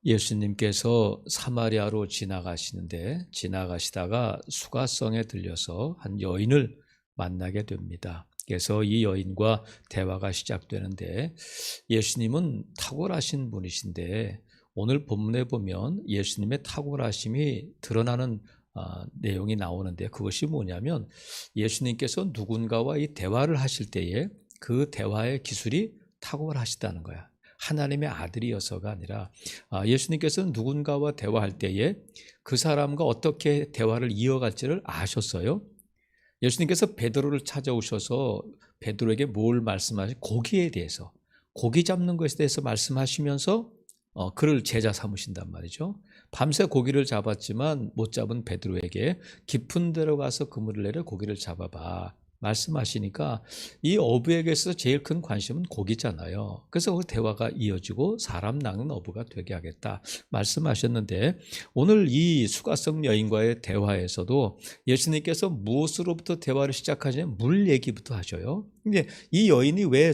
예수님께서 사마리아로 지나가시다가 수가성에 들려서 한 여인을 만나게 됩니다. 그래서 이 여인과 대화가 시작되는데, 예수님은 탁월하신 분이신데 오늘 본문에 보면 예수님의 탁월하심이 드러나는 내용이 나오는데, 그것이 뭐냐면 예수님께서 누군가와 이 대화를 하실 때에 그 대화의 기술이 탁월하시다는 거야. 하나님의 아들이어서가 아니라 예수님께서는 누군가와 대화할 때에 그 사람과 어떻게 대화를 이어갈지를 아셨어요. 예수님께서 베드로를 찾아오셔서 베드로에게 뭘 고기에 대해서, 고기 잡는 것에 대해서 말씀하시면서 그를 제자 삼으신단 말이죠. 밤새 고기를 잡았지만 못 잡은 베드로에게 깊은 데로 가서 그물을 내려 고기를 잡아봐 말씀하시니까, 이 어부에게서 제일 큰 관심은 고기잖아요. 그래서 그 대화가 이어지고 사람 낚는 어부가 되게 하겠다 말씀하셨는데, 오늘 이 수가성 여인과의 대화에서도 예수님께서 무엇으로부터 대화를 시작하시냐면 물 얘기부터 하셔요. 근데 이 여인이 왜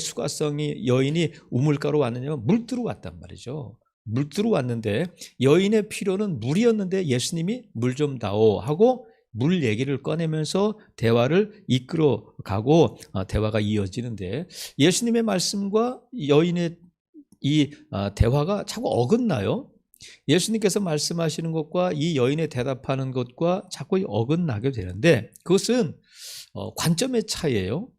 여인이 우물가로 왔느냐면 물 뜨러 왔단 말이죠. 물 뜨러 왔는데 여인의 필요는 물이었는데 예수님이 물 좀 다오 하고 물 얘기를 꺼내면서 대화를 이끌어 가고 대화가 이어지는데, 예수님의 말씀과 여인의 이 대화가 자꾸 어긋나요. 예수님께서 말씀하시는 것과 이 여인의 대답하는 것과 자꾸 어긋나게 되는데, 그것은 관점의 차이예요.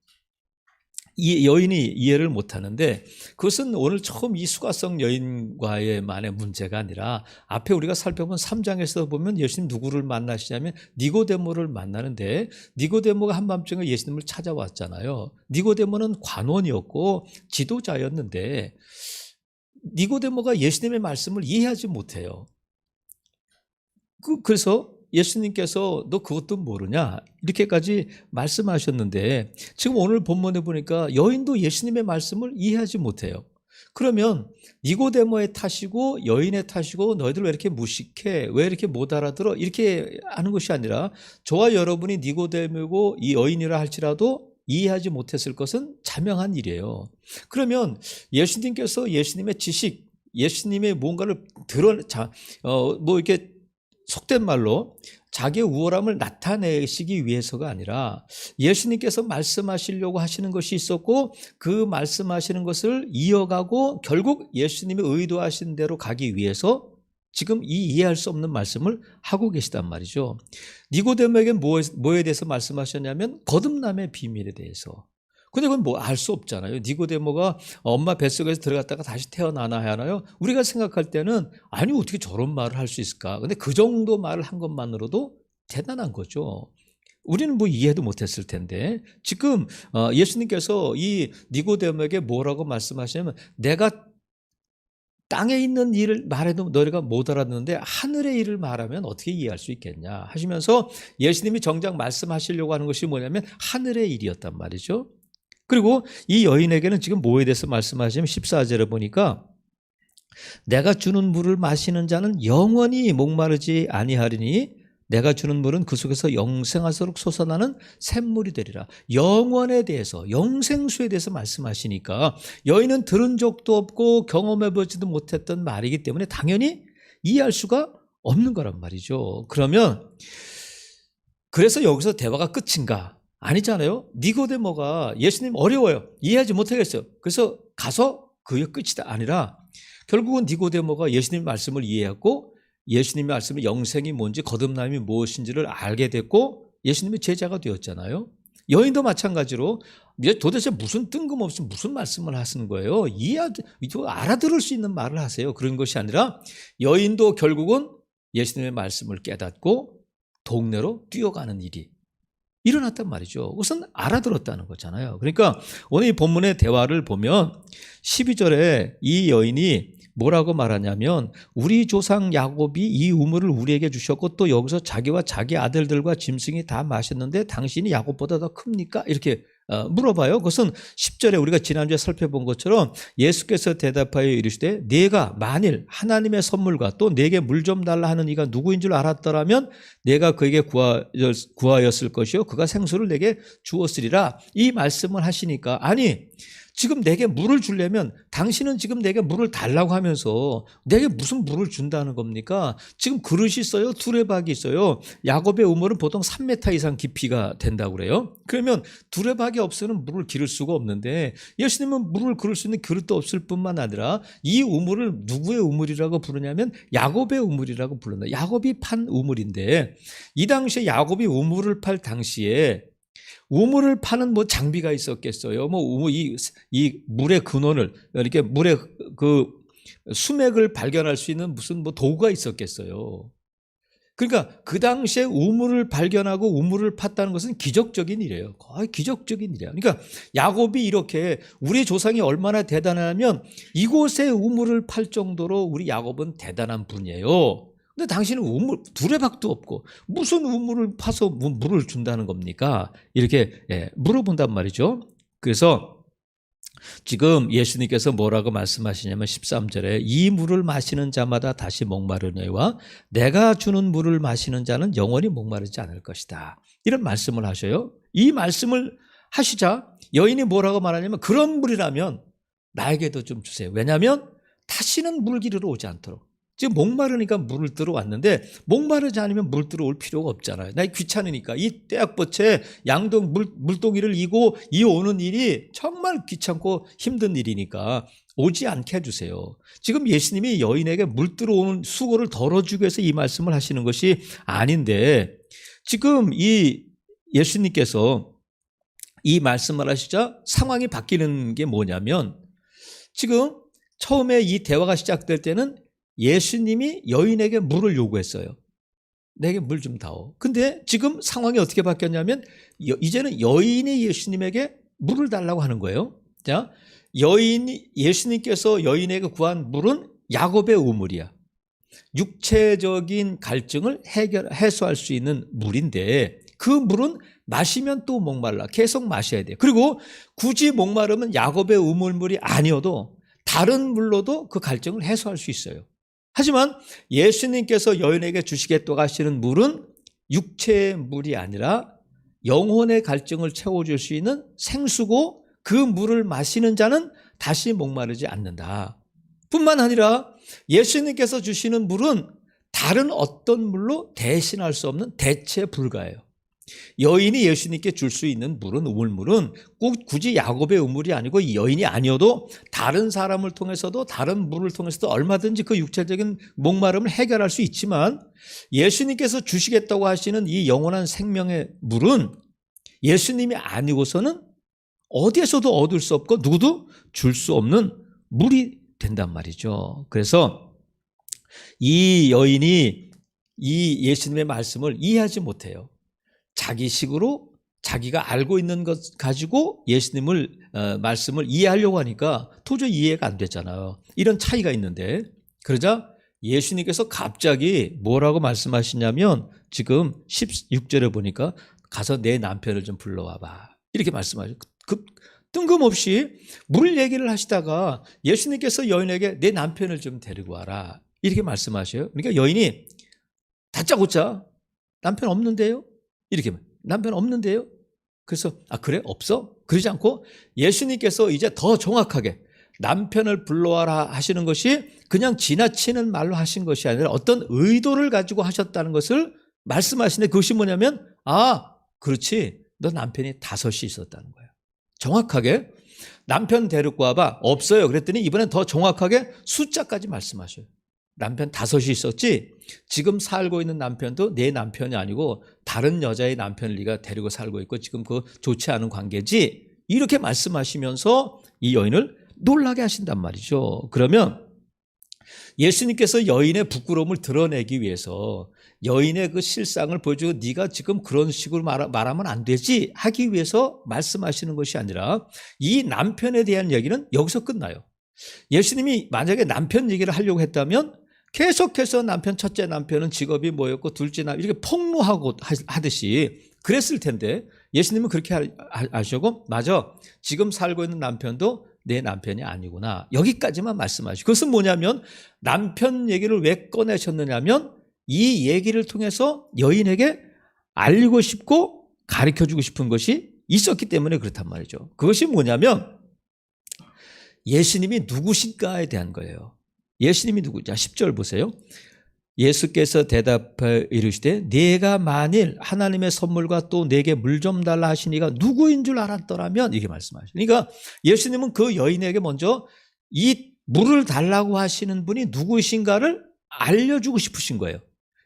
이 여인이 이해를 못하는데, 그것은 오늘 처음 이 수가성 여인과의 만의 문제가 아니라 앞에 우리가 살펴본 3장에서 보면 예수님 누구를 만나시냐면 니고데모를 만나는데, 니고데모가 한밤중에 예수님을 찾아왔잖아요. 니고데모는 관원이었고 지도자였는데 니고데모가 예수님의 말씀을 이해하지 못해요. 그래서 예수님께서 너 그것도 모르냐 이렇게까지 말씀하셨는데, 지금 오늘 본문에 보니까 여인도 예수님의 말씀을 이해하지 못해요. 그러면 니고데모의 탓이고 여인의 탓이고 너희들 왜 이렇게 무식해, 왜 이렇게 못 알아들어, 이렇게 하는 것이 아니라 저와 여러분이 니고데모고 이 여인이라 할지라도 이해하지 못했을 것은 자명한 일이에요. 그러면 예수님께서 예수님의 지식, 예수님의 뭔가를 이렇게 속된 말로 자기의 우월함을 나타내시기 위해서가 아니라 예수님께서 말씀하시려고 하시는 것이 있었고, 그 말씀하시는 것을 이어가고 결국 예수님이 의도하신 대로 가기 위해서 지금 이 이해할 수 없는 말씀을 하고 계시단 말이죠. 니고데모에게 뭐에 대해서 말씀하셨냐면 거듭남의 비밀에 대해서. 근데 그건 알 수 없잖아요. 니고데모가 엄마 뱃속에서 들어갔다가 다시 태어나나 하나요? 우리가 생각할 때는 아니 어떻게 저런 말을 할 수 있을까? 근데 그 정도 말을 한 것만으로도 대단한 거죠. 우리는 이해도 못했을 텐데, 지금 예수님께서 이 니고데모에게 뭐라고 말씀하시냐면, 내가 땅에 있는 일을 말해도 너희가 못 알아듣는데 하늘의 일을 말하면 어떻게 이해할 수 있겠냐 하시면서, 예수님이 정작 말씀하시려고 하는 것이 뭐냐면 하늘의 일이었단 말이죠. 그리고 이 여인에게는 지금 뭐에 대해서 말씀하시냐면 14절에 보니까 내가 주는 물을 마시는 자는 영원히 목마르지 아니하리니 내가 주는 물은 그 속에서 영생하도록 솟아나는 샘물이 되리라. 영원에 대해서, 영생수에 대해서 말씀하시니까 여인은 들은 적도 없고 경험해보지도 못했던 말이기 때문에 당연히 이해할 수가 없는 거란 말이죠. 그러면 그래서 여기서 대화가 끝인가? 아니잖아요. 니고데모가 예수님 어려워요, 이해하지 못하겠어요, 그래서 가서 그게 끝이다 아니라 결국은 니고데모가 예수님 말씀을 이해했고 예수님의 말씀이 영생이 뭔지 거듭남이 무엇인지를 알게 됐고 예수님의 제자가 되었잖아요. 여인도 마찬가지로 도대체 무슨 뜬금없이 무슨 말씀을 하시는 거예요, 알아들을 수 있는 말을 하세요, 그런 것이 아니라 여인도 결국은 예수님의 말씀을 깨닫고 동네로 뛰어가는 일이 일어났단 말이죠. 그것은 알아들었다는 거잖아요. 그러니까 오늘 이 본문의 대화를 보면 12절에 이 여인이 뭐라고 말하냐면, 우리 조상 야곱이 이 우물을 우리에게 주셨고 또 여기서 자기와 자기 아들들과 짐승이 다 마셨는데 당신이 야곱보다 더 큽니까? 이렇게 물어봐요. 그것은 10절에 우리가 지난주에 살펴본 것처럼 예수께서 대답하여 이르시되 네가 만일 하나님의 선물과 또 내게 물 좀 달라 하는 이가 누구인 줄 알았더라면 내가 그에게 구하였을 것이요 그가 생수를 내게 주었으리라, 이 말씀을 하시니까, 아니 지금 내게 물을 주려면 당신은 지금 내게 물을 달라고 하면서 내게 무슨 물을 준다는 겁니까? 지금 그릇이 있어요. 두레박이 있어요. 야곱의 우물은 보통 3m 이상 깊이가 된다고 그래요. 그러면 두레박이 없으면 물을 기를 수가 없는데 예수님은 물을 그럴 수 있는 그릇도 없을 뿐만 아니라 이 우물을 누구의 우물이라고 부르냐면 야곱의 우물이라고 부른다. 야곱이 판 우물인데 이 당시에 야곱이 우물을 팔 당시에 우물을 파는 뭐 장비가 있었겠어요. 뭐 이 물의 근원을 이렇게 물의 그 수맥을 발견할 수 있는 무슨 뭐 도구가 있었겠어요. 그러니까 그 당시에 우물을 발견하고 우물을 팠다는 것은 기적적인 일이에요. 거의 기적적인 일이야. 그러니까 야곱이 이렇게 우리 조상이 얼마나 대단하냐면 이곳에 우물을 팔 정도로 우리 야곱은 대단한 분이에요. 근데 당신은 우물 두레박도 없고 무슨 우물을 파서 물을 준다는 겁니까? 이렇게 물어본단 말이죠. 그래서 지금 예수님께서 뭐라고 말씀하시냐면 13절에 이 물을 마시는 자마다 다시 목마르니와 내가 주는 물을 마시는 자는 영원히 목마르지 않을 것이다. 이런 말씀을 하셔요. 이 말씀을 하시자 여인이 뭐라고 말하냐면 그런 물이라면 나에게도 좀 주세요. 왜냐하면 다시는 물 기르러 오지 않도록. 지금 목마르니까 물을 들어왔는데 목마르지 않으면 물 들어올 필요가 없잖아요. 나 귀찮으니까 이 떼약볕에 양동 물동이를 이고 이 오는 일이 정말 귀찮고 힘든 일이니까 오지 않게 해주세요. 지금 예수님이 여인에게 물 들어오는 수고를 덜어주기 위해서 이 말씀을 하시는 것이 아닌데 지금 이 예수님께서 이 말씀을 하시자 상황이 바뀌는 게 뭐냐면 지금 처음에 이 대화가 시작될 때는 예수님이 여인에게 물을 요구했어요. 내게 물 좀 다오. 근데 지금 상황이 어떻게 바뀌었냐면 이제는 여인이 예수님에게 물을 달라고 하는 거예요. 자, 예수님께서 여인에게 구한 물은 야곱의 우물이야. 육체적인 갈증을 해소할 수 있는 물인데 그 물은 마시면 또 목말라. 계속 마셔야 돼요. 그리고 굳이 목마르면 야곱의 우물물이 아니어도 다른 물로도 그 갈증을 해소할 수 있어요. 하지만 예수님께서 여인에게 주시겠다고 하시는 물은 육체의 물이 아니라 영혼의 갈증을 채워줄 수 있는 생수고 그 물을 마시는 자는 다시 목마르지 않는다. 뿐만 아니라 예수님께서 주시는 물은 다른 어떤 물로 대신할 수 없는 대체 불가예요. 여인이 예수님께 줄 수 있는 물은 우물물은 꼭 굳이 야곱의 우물이 아니고 이 여인이 아니어도 다른 사람을 통해서도 다른 물을 통해서도 얼마든지 그 육체적인 목마름을 해결할 수 있지만 예수님께서 주시겠다고 하시는 이 영원한 생명의 물은 예수님이 아니고서는 어디에서도 얻을 수 없고 누구도 줄 수 없는 물이 된단 말이죠. 그래서 이 여인이 이 예수님의 말씀을 이해하지 못해요. 자기식으로 자기가 알고 있는 것 가지고 예수님을 말씀을 이해하려고 하니까 도저히 이해가 안 됐잖아요. 이런 차이가 있는데 그러자 예수님께서 갑자기 뭐라고 말씀하시냐면 지금 16절에 보니까 가서 내 남편을 좀 불러와봐 이렇게 말씀하셔요. 뜬금없이 물 얘기를 하시다가 예수님께서 여인에게 내 남편을 좀 데리고 와라 이렇게 말씀하셔요. 그러니까 여인이 다짜고짜 남편 없는데요? 이렇게 남편 없는데요? 그래서 그래? 없어? 그러지 않고 예수님께서 이제 더 정확하게 남편을 불러와라 하시는 것이 그냥 지나치는 말로 하신 것이 아니라 어떤 의도를 가지고 하셨다는 것을 말씀하시는데 그것이 뭐냐면 그렇지 너 남편이 5이 있었다는 거예요. 정확하게 남편 데리고 와봐. 없어요. 그랬더니 이번엔 더 정확하게 숫자까지 말씀하셔요. 남편 5이 있었지 지금 살고 있는 남편도 내 남편이 아니고 다른 여자의 남편을 네가 데리고 살고 있고 지금 그 좋지 않은 관계지 이렇게 말씀하시면서 이 여인을 놀라게 하신단 말이죠. 그러면 예수님께서 여인의 부끄러움을 드러내기 위해서 여인의 그 실상을 보여주고 네가 지금 그런 식으로 말하면 안 되지 하기 위해서 말씀하시는 것이 아니라 이 남편에 대한 얘기는 여기서 끝나요. 예수님이 만약에 남편 얘기를 하려고 했다면 계속해서 첫째 남편은 직업이 뭐였고 둘째 남편 이렇게 폭로하고 하듯이 그랬을 텐데 예수님은 그렇게 하시고 맞아 지금 살고 있는 남편도 내 남편이 아니구나 여기까지만 말씀하시고 그것은 뭐냐면 남편 얘기를 왜 꺼내셨느냐면 이 얘기를 통해서 여인에게 알리고 싶고 가르쳐주고 싶은 것이 있었기 때문에 그렇단 말이죠. 그것이 뭐냐면 예수님이 누구신가에 대한 거예요. 예수님이 누구냐? 10절 보세요. 예수께서 대답하여 이르시되 네가 만일 하나님의 선물과 또 내게 물 좀 달라 하시니가 누구인 줄 알았더라면, 이게 말씀하시죠. 그러니까 예수님은 그 여인에게 먼저 이 물을 달라고 하시는 분이 누구신가를 알려주고 싶으신 거예요.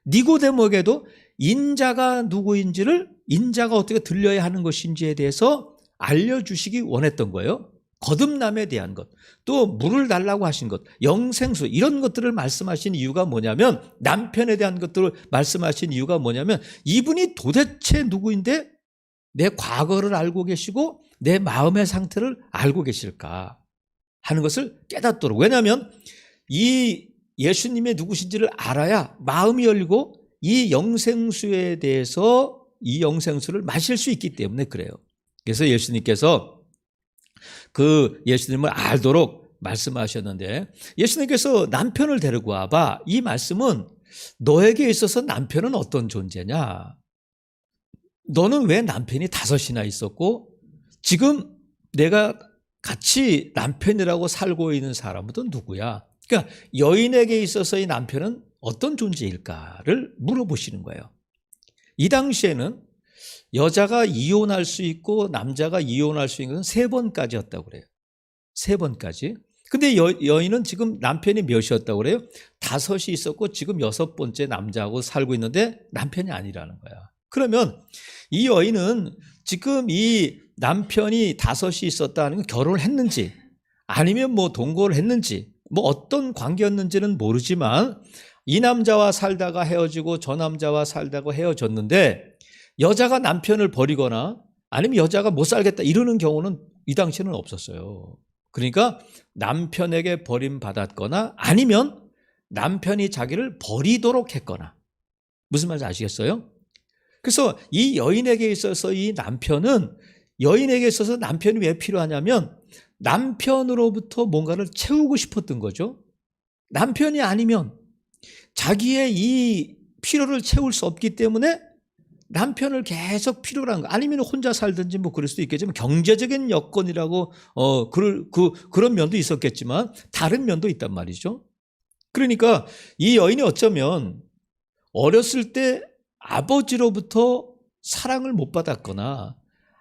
니고데모에게도 인자가 누구인지를, 인자가 어떻게 들려야 하는 것인지에 대해서 알려주시기 원했던 거예요. 거듭남에 대한 것, 또 물을 달라고 하신 것, 영생수, 이런 것들을 말씀하신 이유가 뭐냐면, 남편에 대한 것들을 말씀하신 이유가 뭐냐면, 이분이 도대체 누구인데 내 과거를 알고 계시고 내 마음의 상태를 알고 계실까 하는 것을 깨닫도록. 왜냐하면 이 예수님의 누구신지를 알아야 마음이 열리고 이 영생수에 대해서, 이 영생수를 마실 수 있기 때문에 그래요. 그래서 예수님께서 그 예수님을 알도록 말씀하셨는데, 예수님께서 남편을 데리고 와봐, 이 말씀은 너에게 있어서 남편은 어떤 존재냐, 너는 왜 남편이 5이나 있었고 지금 내가 같이 남편이라고 살고 있는 사람은 또 누구야? 그러니까 여인에게 있어서의 남편은 어떤 존재일까를 물어보시는 거예요. 이 당시에는 여자가 이혼할 수 있고 남자가 이혼할 수 있는 것은 3번까지였다고 그래요. 3번까지. 근데 여인은 지금 남편이 몇이었다고 그래요? 5이 있었고 지금 6번째 남자하고 살고 있는데 남편이 아니라는 거야. 그러면 이 여인은 지금 이 남편이 5이 있었다는 건 결혼을 했는지 아니면 뭐 동거를 했는지 뭐 어떤 관계였는지는 모르지만, 이 남자와 살다가 헤어지고 저 남자와 살다가 헤어졌는데 여자가 남편을 버리거나 아니면 여자가 못 살겠다 이러는 경우는 이 당시에는 없었어요. 그러니까 남편에게 버림받았거나 아니면 남편이 자기를 버리도록 했거나. 무슨 말인지 아시겠어요? 그래서 이 여인에게 있어서 이 남편은, 여인에게 있어서 남편이 왜 필요하냐면 남편으로부터 뭔가를 채우고 싶었던 거죠. 남편이 아니면 자기의 이 필요를 채울 수 없기 때문에 남편을 계속 필요로 한 거, 아니면 혼자 살든지 뭐 그럴 수도 있겠지만 경제적인 여건이라고 그런 면도 있었겠지만 다른 면도 있단 말이죠. 그러니까 이 여인이 어쩌면 어렸을 때 아버지로부터 사랑을 못 받았거나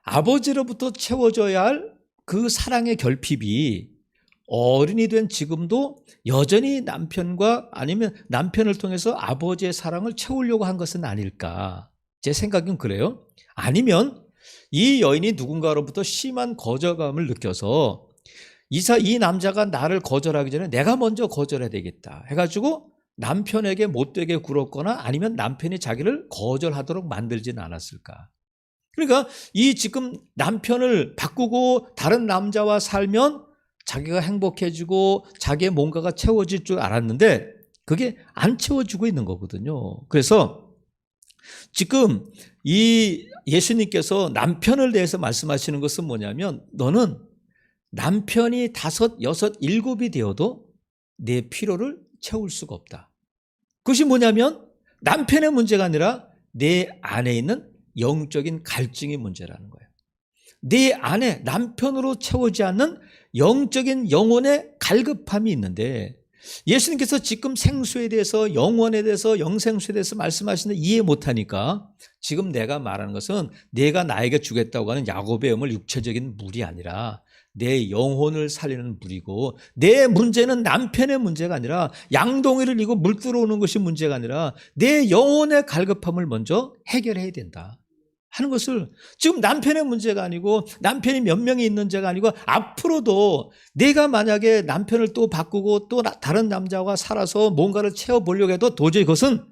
아버지로부터 채워져야 할 그 사랑의 결핍이 어른이 된 지금도 여전히 남편과 아니면 남편을 통해서 아버지의 사랑을 채우려고 한 것은 아닐까. 제 생각은 그래요. 아니면 이 여인이 누군가로부터 심한 거절감을 느껴서 이 남자가 나를 거절하기 전에 내가 먼저 거절해야 되겠다 해가지고 남편에게 못되게 굴었거나 아니면 남편이 자기를 거절하도록 만들지는 않았을까. 그러니까 이 지금 남편을 바꾸고 다른 남자와 살면 자기가 행복해지고 자기의 뭔가가 채워질 줄 알았는데 그게 안 채워지고 있는 거거든요. 그래서 지금 이 예수님께서 남편을 대해서 말씀하시는 것은 뭐냐면, 너는 남편이 5, 6, 7이 되어도 내 필요를 채울 수가 없다. 그것이 뭐냐면 남편의 문제가 아니라 내 안에 있는 영적인 갈증의 문제라는 거예요. 내 안에 남편으로 채우지 않는 영적인 영혼의 갈급함이 있는데, 예수님께서 지금 생수에 대해서, 영원에 대해서, 영생수에 대해서 말씀하시는데 이해 못하니까, 지금 내가 말하는 것은 내가 나에게 주겠다고 하는 야곱의 염을 육체적인 물이 아니라 내 영혼을 살리는 물이고, 내 문제는 남편의 문제가 아니라 양동이를 이고 물 들어오는 것이 문제가 아니라 내 영혼의 갈급함을 먼저 해결해야 된다 하는 것을, 지금 남편의 문제가 아니고 남편이 몇 명이 있는 문제가 아니고 앞으로도 내가 만약에 남편을 또 바꾸고 또 다른 남자와 살아서 뭔가를 채워보려고 해도 도저히 그것은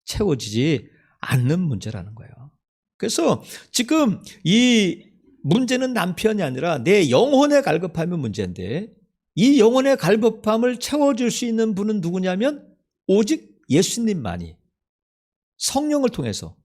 채워지지 않는 문제라는 거예요. 그래서 지금 이 문제는 남편이 아니라 내 영혼의 갈급함이 문제인데, 이 영혼의 갈급함을 채워줄 수 있는 분은 누구냐면 오직 예수님만이 성령을 통해서,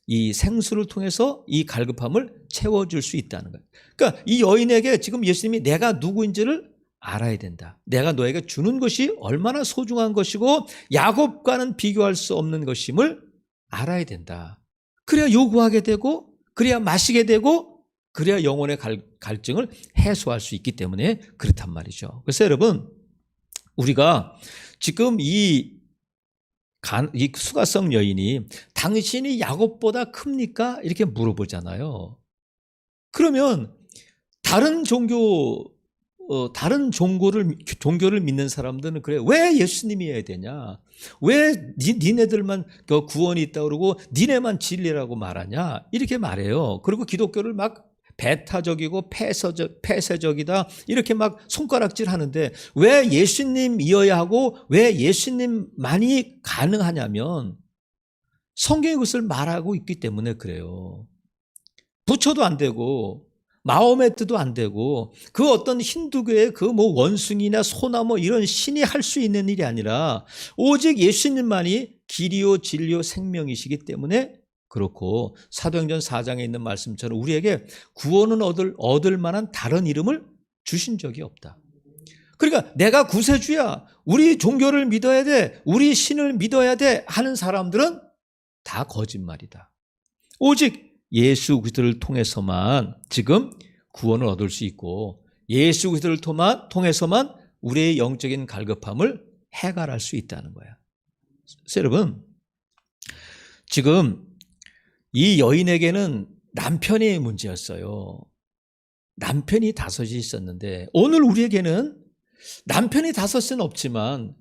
이 생수를 통해서 이 갈급함을 채워줄 수 있다는 거예요. 그러니까 이 여인에게 지금 예수님이 내가 누구인지를 알아야 된다. 내가 너에게 주는 것이 얼마나 소중한 것이고 야곱과는 비교할 수 없는 것임을 알아야 된다. 그래야 요구하게 되고, 그래야 마시게 되고, 그래야 영혼의 갈증을 해소할 수 있기 때문에 그렇단 말이죠. 그래서 여러분, 우리가 지금 이 수가성 여인이 당신이 야곱보다 큽니까? 이렇게 물어보잖아요. 그러면 다른 종교를 믿는 사람들은 그래, 왜 예수님이어야 되냐? 왜 니네들만 구원이 있다고 그러고 니네만 진리라고 말하냐? 이렇게 말해요. 그리고 기독교를 막 배타적이고 폐쇄적이다 이렇게 막 손가락질 하는데, 왜 예수님이어야 하고 왜 예수님만이 가능하냐면 성경이 그것을 말하고 있기 때문에 그래요. 부처도 안 되고 마호메트도 안 되고 그 어떤 힌두교의 그 뭐 원숭이나 소나 뭐 이런 신이 할 수 있는 일이 아니라 오직 예수님만이 길이요 진리요 생명이시기 때문에 그렇고, 사도행전 4장에 있는 말씀처럼 우리에게 구원은 얻을 만한 다른 이름을 주신 적이 없다. 그러니까 내가 구세주야, 우리 종교를 믿어야 돼, 우리 신을 믿어야 돼 하는 사람들은 다 거짓말이다. 오직 예수 그리스도를 통해서만 지금 구원을 얻을 수 있고, 예수 그리스도를 통해서만 우리의 영적인 갈급함을 해결할 수 있다는 거야. 그래서 여러분, 지금 이 여인에게는 남편이 문제였어요. 남편이 5이 있었는데, 오늘 우리에게는 남편이 5은 없지만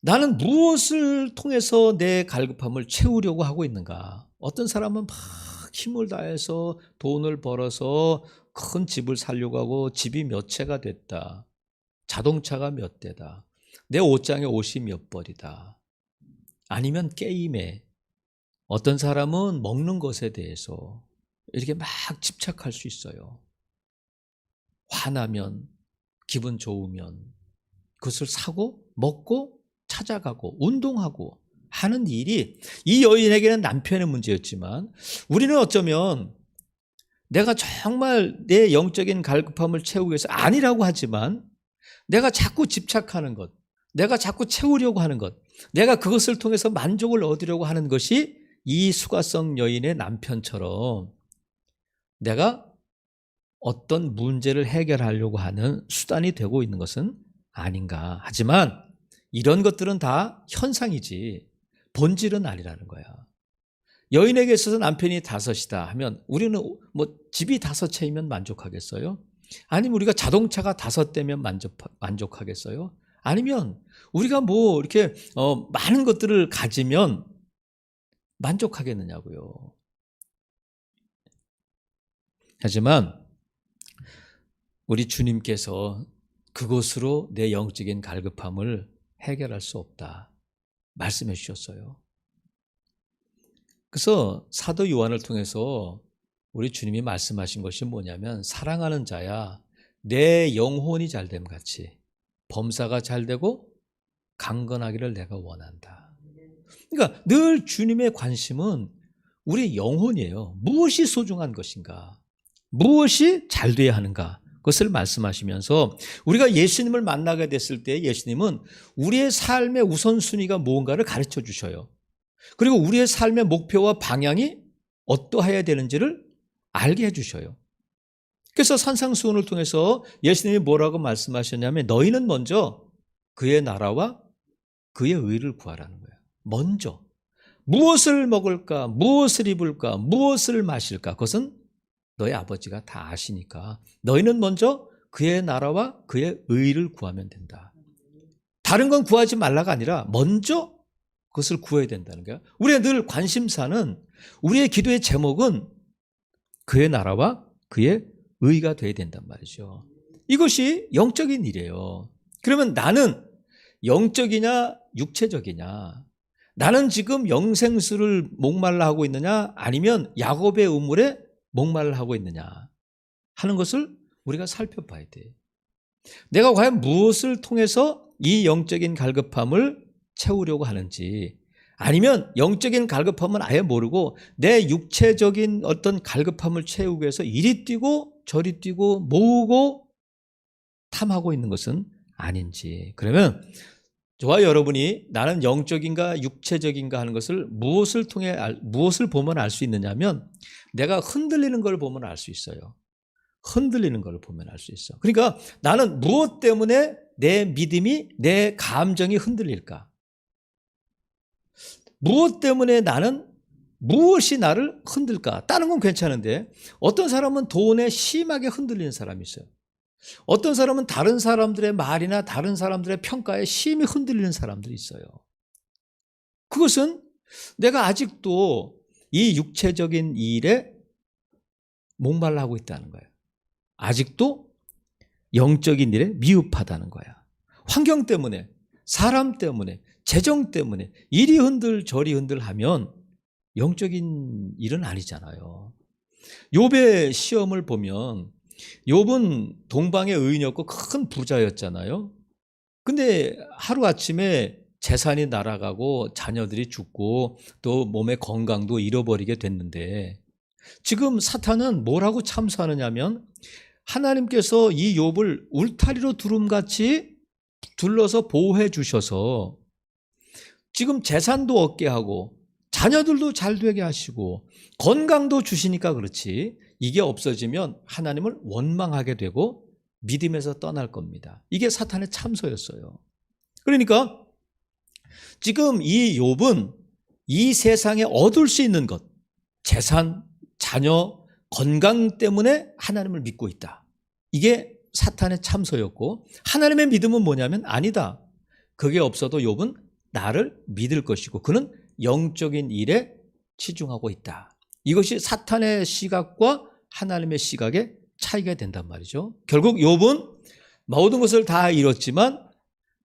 나는 무엇을 통해서 내 갈급함을 채우려고 하고 있는가? 어떤 사람은 막 힘을 다해서 돈을 벌어서 큰 집을 사려고 하고 집이 몇 채가 됐다, 자동차가 몇 대다, 내 옷장에 옷이 몇 벌이다, 아니면 게임에, 어떤 사람은 먹는 것에 대해서 이렇게 막 집착할 수 있어요. 화나면, 기분 좋으면 그것을 사고 먹고 찾아가고 운동하고 하는 일이 이 여인에게는 남편의 문제였지만, 우리는 어쩌면 내가 정말 내 영적인 갈급함을 채우기 위해서 아니라고 하지만 내가 자꾸 집착하는 것, 내가 자꾸 채우려고 하는 것, 내가 그것을 통해서 만족을 얻으려고 하는 것이 이 수가성 여인의 남편처럼 내가 어떤 문제를 해결하려고 하는 수단이 되고 있는 것은 아닌가. 하지만 이런 것들은 다 현상이지 본질은 아니라는 거야. 여인에게 있어서 남편이 5이다 하면 우리는 뭐 집이 5채이면 만족하겠어요? 아니면 우리가 자동차가 5대면 만족하겠어요? 아니면 우리가 뭐 이렇게 많은 것들을 가지면 만족하겠느냐고요. 하지만 우리 주님께서 그것으로 내 영적인 갈급함을 해결할 수 없다 말씀해 주셨어요. 그래서 사도 요한을 통해서 우리 주님이 말씀하신 것이 뭐냐면, 사랑하는 자야, 내 영혼이 잘됨 같이 범사가 잘되고 강건하기를 내가 원한다. 그러니까 늘 주님의 관심은 우리의 영혼이에요. 무엇이 소중한 것인가, 무엇이 잘 돼야 하는가, 그것을 말씀하시면서 우리가 예수님을 만나게 됐을 때 예수님은 우리의 삶의 우선순위가 무언가를 가르쳐 주셔요. 그리고 우리의 삶의 목표와 방향이 어떠해야 되는지를 알게 해주셔요. 그래서 산상수훈을 통해서 예수님이 뭐라고 말씀하셨냐면, 너희는 먼저 그의 나라와 그의 의를 구하라는 거예요. 먼저 무엇을 먹을까, 무엇을 입을까, 무엇을 마실까, 그것은 너희 아버지가 다 아시니까 너희는 먼저 그의 나라와 그의 의를 구하면 된다. 다른 건 구하지 말라가 아니라 먼저 그것을 구해야 된다는 거예요. 우리의 늘 관심사는, 우리의 기도의 제목은 그의 나라와 그의 의가 되어야 된단 말이죠. 이것이 영적인 일이에요. 그러면 나는 영적이냐 육체적이냐, 나는 지금 영생수를 목말라 하고 있느냐 아니면 야곱의 우물에 목말라 하고 있느냐 하는 것을 우리가 살펴봐야 돼. 내가 과연 무엇을 통해서 이 영적인 갈급함을 채우려고 하는지, 아니면 영적인 갈급함은 아예 모르고 내 육체적인 어떤 갈급함을 채우기 위해서 이리 뛰고 저리 뛰고 모으고 탐하고 있는 것은 아닌지. 그러면 저와 여러분이 나는 영적인가 육체적인가 하는 것을 무엇을 보면 알 수 있느냐면, 내가 흔들리는 걸 보면 알 수 있어요. 흔들리는 걸 보면 알 수 있어. 그러니까 나는 무엇 때문에 내 믿음이, 내 감정이 흔들릴까? 무엇 때문에 무엇이 나를 흔들까? 다른 건 괜찮은데 어떤 사람은 돈에 심하게 흔들리는 사람이 있어요. 어떤 사람은 다른 사람들의 말이나 다른 사람들의 평가에 심히 흔들리는 사람들이 있어요. 그것은 내가 아직도 이 육체적인 일에 목말라 하고 있다는 거예요. 아직도 영적인 일에 미흡하다는 거야. 환경 때문에, 사람 때문에, 재정 때문에 이리 흔들 저리 흔들 하면 영적인 일은 아니잖아요. 욥의 시험을 보면 욥은 동방의 의인이었고 큰 부자였잖아요. 근데 하루아침에 재산이 날아가고 자녀들이 죽고 또 몸의 건강도 잃어버리게 됐는데 지금 사탄은 뭐라고 참소하느냐면 하나님께서 이 욥을 울타리로 두름같이 둘러서 보호해 주셔서 지금 재산도 얻게 하고 자녀들도 잘 되게 하시고 건강도 주시니까 그렇지 이게 없어지면 하나님을 원망하게 되고 믿음에서 떠날 겁니다. 이게 사탄의 참소였어요. 그러니까 지금 이 욥은 이 세상에 얻을 수 있는 것, 재산, 자녀, 건강 때문에 하나님을 믿고 있다. 이게 사탄의 참소였고 하나님의 믿음은 뭐냐면 아니다. 그게 없어도 욥은 나를 믿을 것이고 그는 영적인 일에 치중하고 있다. 이것이 사탄의 시각과 하나님의 시각의 차이가 된단 말이죠. 결국 욥은 모든 것을 다 잃었지만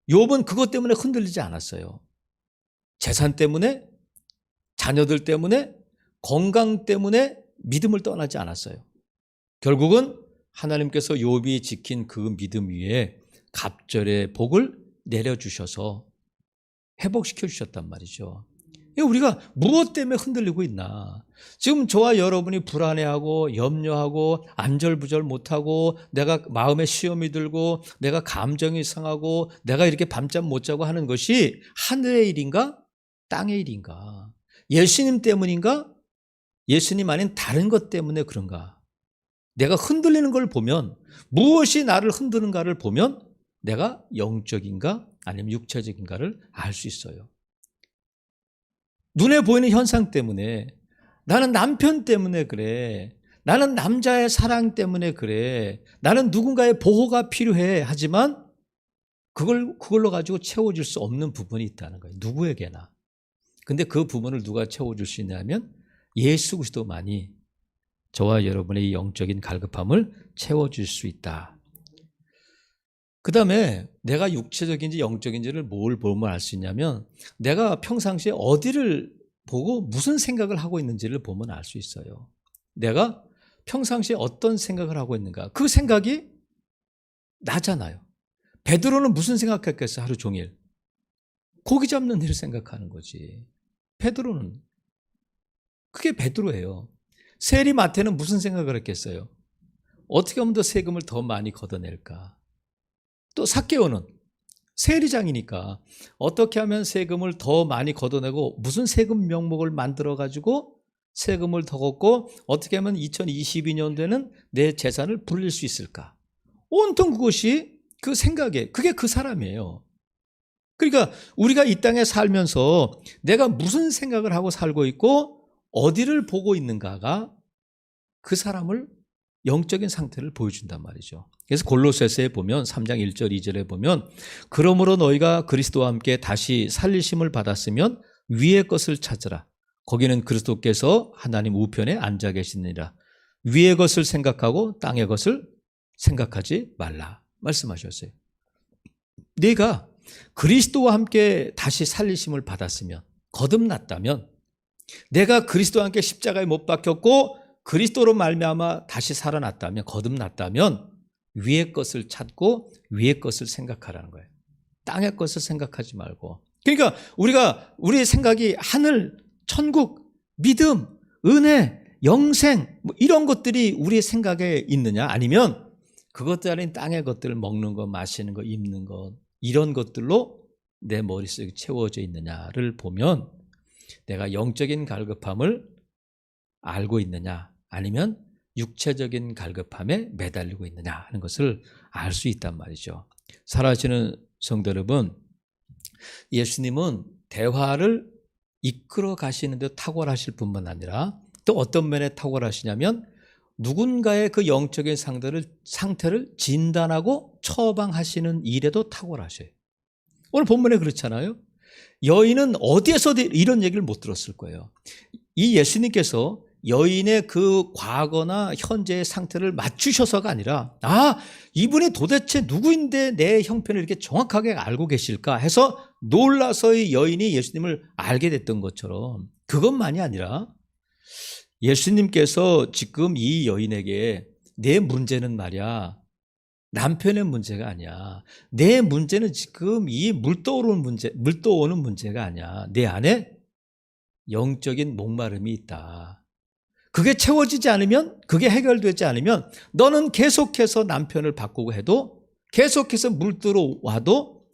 욥은 그것 때문에 흔들리지 않았어요. 재산 때문에, 자녀들 때문에, 건강 때문에 믿음을 떠나지 않았어요. 결국은 하나님께서 욥이 지킨 그 믿음 위에 갑절의 복을 내려주셔서 회복시켜 주셨단 말이죠. 우리가 무엇 때문에 흔들리고 있나? 지금 저와 여러분이 불안해하고 염려하고 안절부절 못하고 내가 마음에 시험이 들고 내가 감정이 상하고 내가 이렇게 밤잠 못 자고 하는 것이 하늘의 일인가? 땅의 일인가? 예수님 때문인가? 예수님 아닌 다른 것 때문에 그런가? 내가 흔들리는 걸 보면 무엇이 나를 흔드는가를 보면 내가 영적인가 아니면 육체적인가를 알 수 있어요. 눈에 보이는 현상 때문에 나는 남편 때문에 그래. 나는 남자의 사랑 때문에 그래. 나는 누군가의 보호가 필요해. 하지만 그걸로 가지고 채워줄 수 없는 부분이 있다는 거예요. 누구에게나. 근데 그 부분을 누가 채워줄 수 있냐면 예수 그리스도만이 저와 여러분의 이 영적인 갈급함을 채워줄 수 있다. 그 다음에 내가 육체적인지 영적인지를 뭘 보면 알 수 있냐면 내가 평상시에 어디를 보고 무슨 생각을 하고 있는지를 보면 알 수 있어요. 내가 평상시에 어떤 생각을 하고 있는가. 그 생각이 나잖아요. 베드로는 무슨 생각했겠어요? 하루 종일. 고기 잡는 일을 생각하는 거지. 베드로는. 그게 베드로예요. 세리마태는 무슨 생각을 했겠어요? 어떻게 하면 더 세금을 더 많이 걷어낼까? 또 삭개오는 세리장이니까 어떻게 하면 세금을 더 많이 걷어내고 무슨 세금 명목을 만들어가지고 세금을 더 걷고 어떻게 하면 2022년도에는 내 재산을 불릴 수 있을까? 온통 그것이 그 생각에 그게 그 사람이에요. 그러니까 우리가 이 땅에 살면서 내가 무슨 생각을 하고 살고 있고 어디를 보고 있는가가 그 사람을 영적인 상태를 보여준단 말이죠. 그래서 골로새서에 보면 3장 1절 2절에 보면 그러므로 너희가 그리스도와 함께 다시 살리심을 받았으면 위의 것을 찾으라. 거기는 그리스도께서 하나님 우편에 앉아 계시느니라. 위의 것을 생각하고 땅의 것을 생각하지 말라 말씀하셨어요. 네가 그리스도와 함께 다시 살리심을 받았으면 거듭났다면 내가 그리스도와 함께 십자가에 못 박혔고 그리스도로 말미암아 다시 살아났다면 거듭났다면 위의 것을 찾고 위의 것을 생각하라는 거예요. 땅의 것을 생각하지 말고. 그러니까 우리의 생각이 하늘, 천국, 믿음, 은혜, 영생 뭐 이런 것들이 우리의 생각에 있느냐 아니면 그것들 아닌 땅의 것들을 먹는 것, 마시는 것, 입는 것 이런 것들로 내 머릿속에 채워져 있느냐를 보면 내가 영적인 갈급함을 알고 있느냐 아니면 육체적인 갈급함에 매달리고 있느냐 하는 것을 알 수 있단 말이죠. 사랑하시는 성도 여러분, 예수님은 대화를 이끌어 가시는 데 탁월하실 뿐만 아니라 또 어떤 면에 탁월하시냐면 누군가의 그 영적인 상태를 진단하고 처방하시는 일에도 탁월하셔요. 오늘 본문에 그렇잖아요. 여인은 어디에서 이런 얘기를 못 들었을 거예요. 이 예수님께서 여인의 그 과거나 현재의 상태를 맞추셔서가 아니라 이분이 도대체 누구인데 내 형편을 이렇게 정확하게 알고 계실까 해서 놀라서의 여인이 예수님을 알게 됐던 것처럼 그것만이 아니라 예수님께서 지금 이 여인에게 내 문제는 말이야 남편의 문제가 아니야. 내 문제는 지금 이 물떠오는 문제가 아니야. 내 안에 영적인 목마름이 있다. 그게 채워지지 않으면, 그게 해결되지 않으면 너는 계속해서 남편을 바꾸고 해도 계속해서 물들어 와도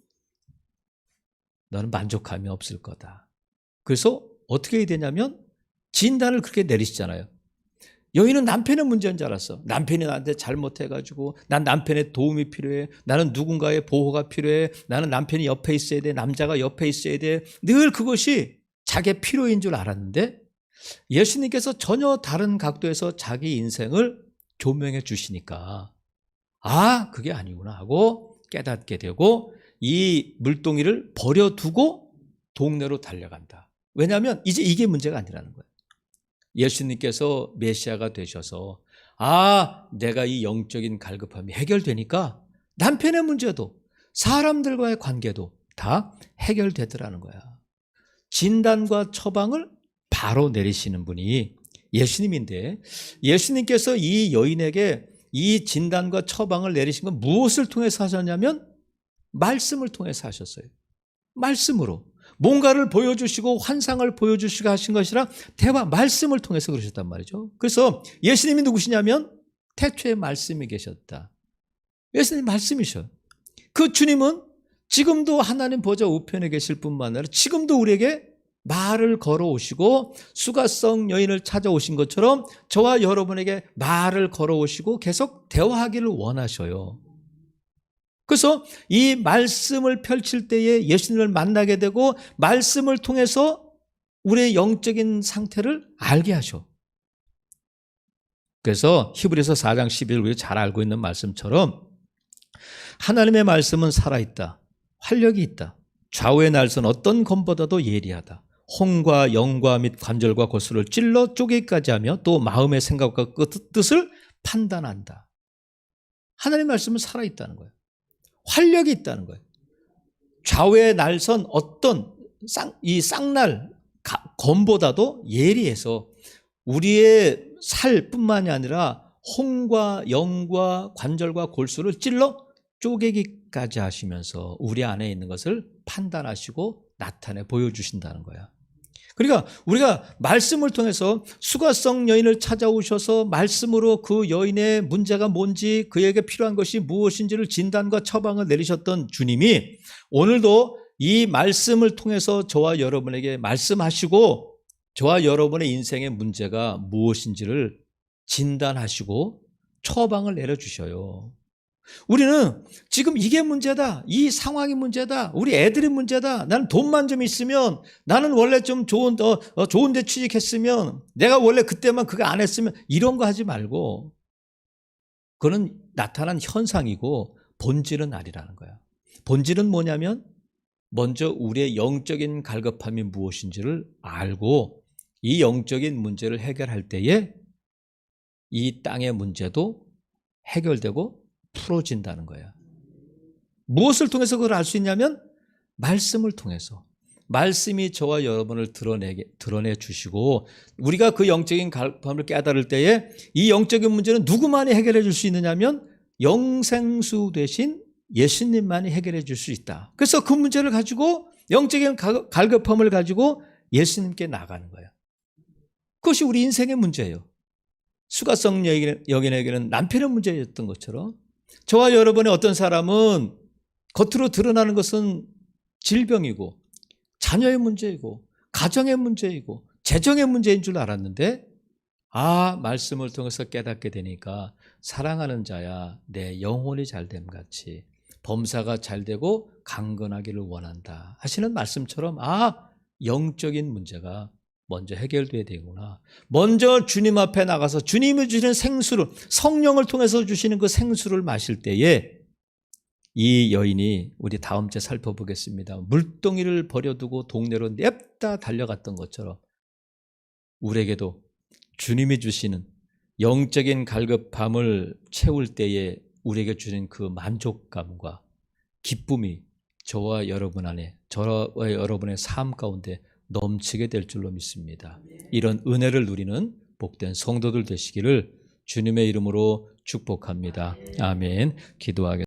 너는 만족감이 없을 거다. 그래서 어떻게 해야 되냐면 진단을 그렇게 내리시잖아요. 여인은 남편의 문제인 줄 알았어. 남편이 나한테 잘못해가지고 난 남편의 도움이 필요해. 나는 누군가의 보호가 필요해. 나는 남편이 옆에 있어야 돼. 남자가 옆에 있어야 돼. 늘 그것이 자기의 필요인 줄 알았는데 예수님께서 전혀 다른 각도에서 자기 인생을 조명해 주시니까 그게 아니구나 하고 깨닫게 되고 이 물동이를 버려두고 동네로 달려간다. 왜냐하면 이제 이게 문제가 아니라는 거예요. 예수님께서 메시아가 되셔서 내가 이 영적인 갈급함이 해결되니까 남편의 문제도 사람들과의 관계도 다 해결되더라는 거야. 진단과 처방을 바로 내리시는 분이 예수님인데 예수님께서 이 여인에게 이 진단과 처방을 내리신 건 무엇을 통해서 하셨냐면 말씀을 통해서 하셨어요. 말씀으로. 뭔가를 보여주시고 환상을 보여주시고 하신 것이라 대화, 말씀을 통해서 그러셨단 말이죠. 그래서 예수님이 누구시냐면 태초에 말씀이 계셨다. 예수님 말씀이셔. 그 주님은 지금도 하나님 보좌 우편에 계실 뿐만 아니라 지금도 우리에게 말을 걸어오시고 수가성 여인을 찾아오신 것처럼 저와 여러분에게 말을 걸어오시고 계속 대화하기를 원하셔요. 그래서 이 말씀을 펼칠 때에 예수님을 만나게 되고 말씀을 통해서 우리의 영적인 상태를 알게 하셔. 그래서 히브리서 4장 11절 우리 잘 알고 있는 말씀처럼 하나님의 말씀은 살아있다. 활력이 있다. 좌우의 날선 어떤 검보다도 예리하다. 혼과 영과 및 관절과 골수를 찔러 쪼개기까지 하며 또 마음의 생각과 뜻을 판단한다. 하나님의 말씀은 살아있다는 거예요. 활력이 있다는 거예요. 좌우의 날선 어떤 이 쌍날 검보다도 예리해서 우리의 살뿐만이 아니라 혼과 영과 관절과 골수를 찔러 쪼개기까지 하시면서 우리 안에 있는 것을 판단하시고 나타내 보여주신다는 거야. 그러니까 우리가 말씀을 통해서 수가성 여인을 찾아오셔서 말씀으로 그 여인의 문제가 뭔지 그에게 필요한 것이 무엇인지를 진단과 처방을 내리셨던 주님이 오늘도 이 말씀을 통해서 저와 여러분에게 말씀하시고 저와 여러분의 인생의 문제가 무엇인지를 진단하시고 처방을 내려주셔요. 우리는 지금 이게 문제다. 이 상황이 문제다. 우리 애들이 문제다. 나는 돈만 좀 있으면 나는 원래 좀 좋은 데 취직했으면 내가 원래 그때만 그거 안 했으면 이런 거 하지 말고 그거는 나타난 현상이고 본질은 아니라는 거야. 본질은 뭐냐면 먼저 우리의 영적인 갈급함이 무엇인지를 알고 이 영적인 문제를 해결할 때에 이 땅의 문제도 해결되고 풀어진다는 거예요. 무엇을 통해서 그걸 알 수 있냐면 말씀을 통해서. 말씀이 저와 여러분을 드러내 주시고 우리가 그 영적인 갈급함을 깨달을 때에 이 영적인 문제는 누구만이 해결해 줄 수 있느냐면 영생수 되신 예수님만이 해결해 줄 수 있다. 그래서 그 문제를 가지고 영적인 갈급함을 가지고 예수님께 나가는 거예요. 그것이 우리 인생의 문제예요. 수가성 여인에게는 남편의 문제였던 것처럼 저와 여러분의 어떤 사람은 겉으로 드러나는 것은 질병이고 자녀의 문제이고 가정의 문제이고 재정의 문제인 줄 알았는데 말씀을 통해서 깨닫게 되니까 사랑하는 자야 내 영혼이 잘됨 같이 범사가 잘되고 강건하기를 원한다 하시는 말씀처럼 영적인 문제가 먼저 해결돼야 되구나. 먼저 주님 앞에 나가서 주님이 주시는 생수를, 성령을 통해서 주시는 그 생수를 마실 때에 이 여인이, 우리 다음 주에 살펴보겠습니다, 물동이를 버려두고 동네로 냅다 달려갔던 것처럼 우리에게도 주님이 주시는 영적인 갈급함을 채울 때에 우리에게 주는 그 만족감과 기쁨이 저와 여러분 안에, 저와 여러분의 삶 가운데 넘치게 될 줄로 믿습니다. 이런 은혜를 누리는 복된 성도들 되시기를 주님의 이름으로 축복합니다. 아멘. 기도하겠습니다.